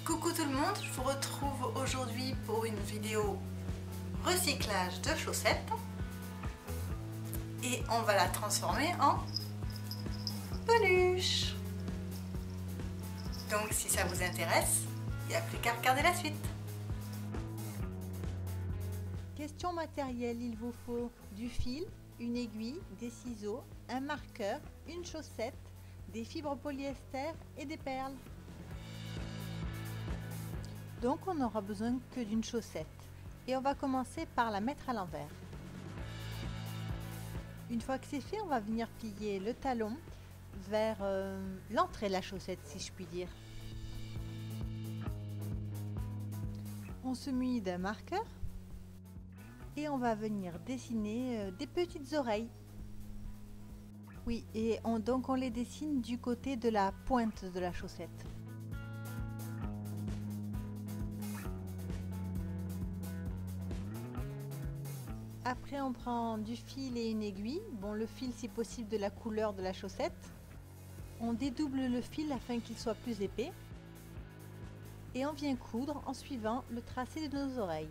Coucou tout le monde, je vous retrouve aujourd'hui pour une vidéo recyclage de chaussettes et on va la transformer en peluche. Donc si ça vous intéresse, il n'y a plus qu'à regarder la suite. Question matérielle, il vous faut du fil, une aiguille, des ciseaux, un marqueur, une chaussette, des fibres polyester et des perles. Donc on n'aura besoin que d'une chaussette et on va commencer par la mettre à l'envers. Une fois que c'est fait, on va venir plier le talon vers l'entrée de la chaussette, si je puis dire. On se munit d'un marqueur et on va venir dessiner des petites oreilles. Oui, et donc on les dessine du côté de la pointe de la chaussette. Après on prend du fil et une aiguille, bon le fil si possible de la couleur de la chaussette. On dédouble le fil afin qu'il soit plus épais. Et on vient coudre en suivant le tracé de nos oreilles.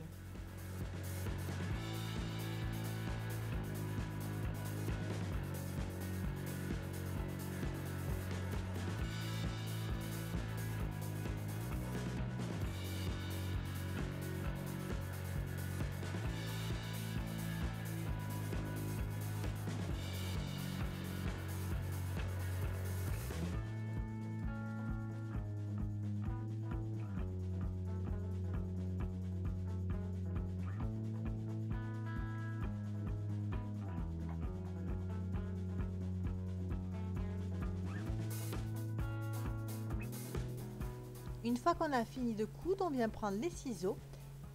Une fois qu'on a fini de coudre, on vient prendre les ciseaux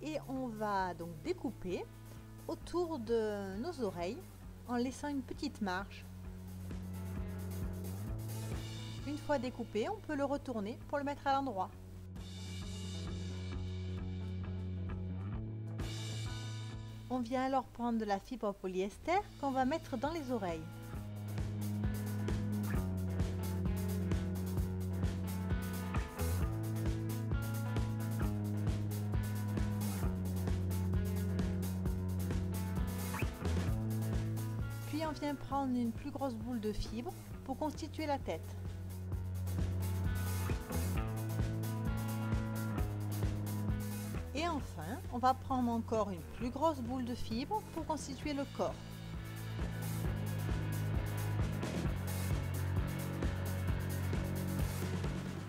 et on va donc découper autour de nos oreilles en laissant une petite marge. Une fois découpé, on peut le retourner pour le mettre à l'endroit. On vient alors prendre de la fibre polyester qu'on va mettre dans les oreilles. Puis on vient prendre une plus grosse boule de fibre pour constituer la tête. Et enfin, on va prendre encore une plus grosse boule de fibre pour constituer le corps.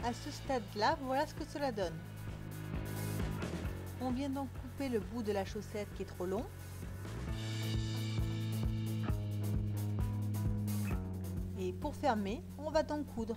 À ce stade-là, voilà ce que cela donne. On vient donc couper le bout de la chaussette qui est trop long. Et pour fermer, on va donc coudre.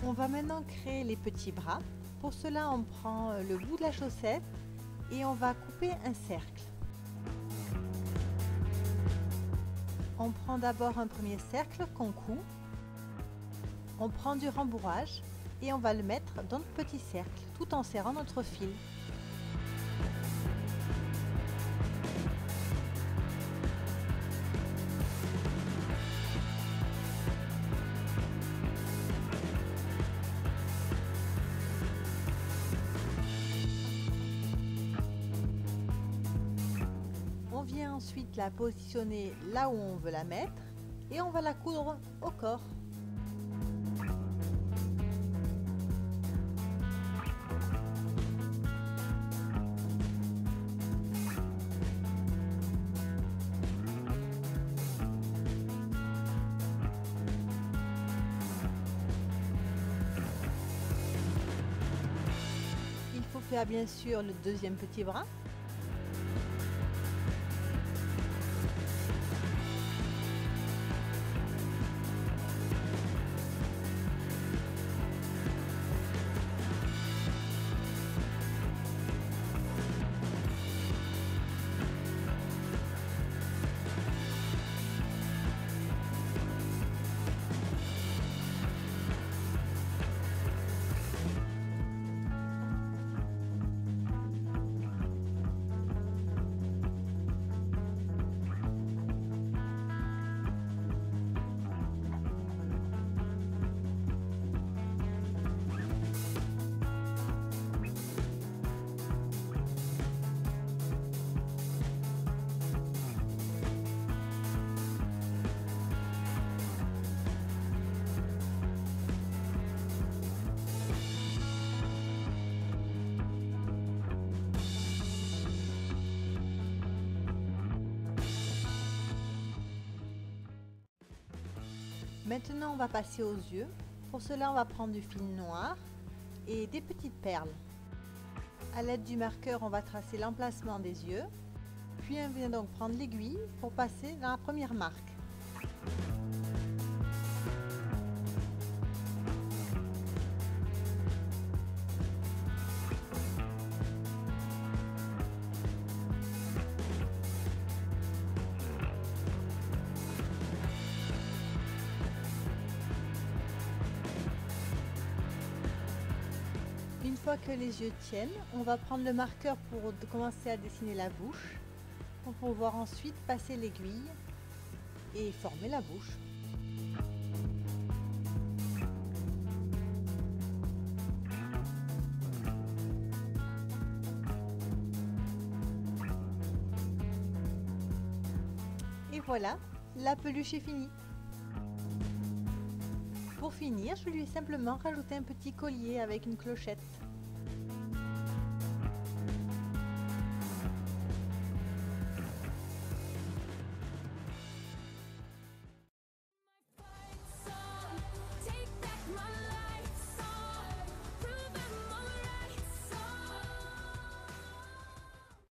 On va maintenant créer les petits bras. Pour cela, on prend le bout de la chaussette et on va couper un cercle. On prend d'abord un premier cercle qu'on coud. On prend du rembourrage et on va le mettre dans le petit cercle tout en serrant notre fil. On vient ensuite la positionner là où on veut la mettre et on va la coudre au corps. Il faut faire bien sûr le deuxième petit bras. Maintenant, on va passer aux yeux. Pour cela, on va prendre du fil noir et des petites perles. À l'aide du marqueur, on va tracer l'emplacement des yeux. Puis, on vient donc prendre l'aiguille pour passer dans la première marque. Une fois que les yeux tiennent, on va prendre le marqueur pour commencer à dessiner la bouche, pour pouvoir ensuite passer l'aiguille et former la bouche. Et voilà, la peluche est finie. Pour finir, je lui ai simplement rajouté un petit collier avec une clochette.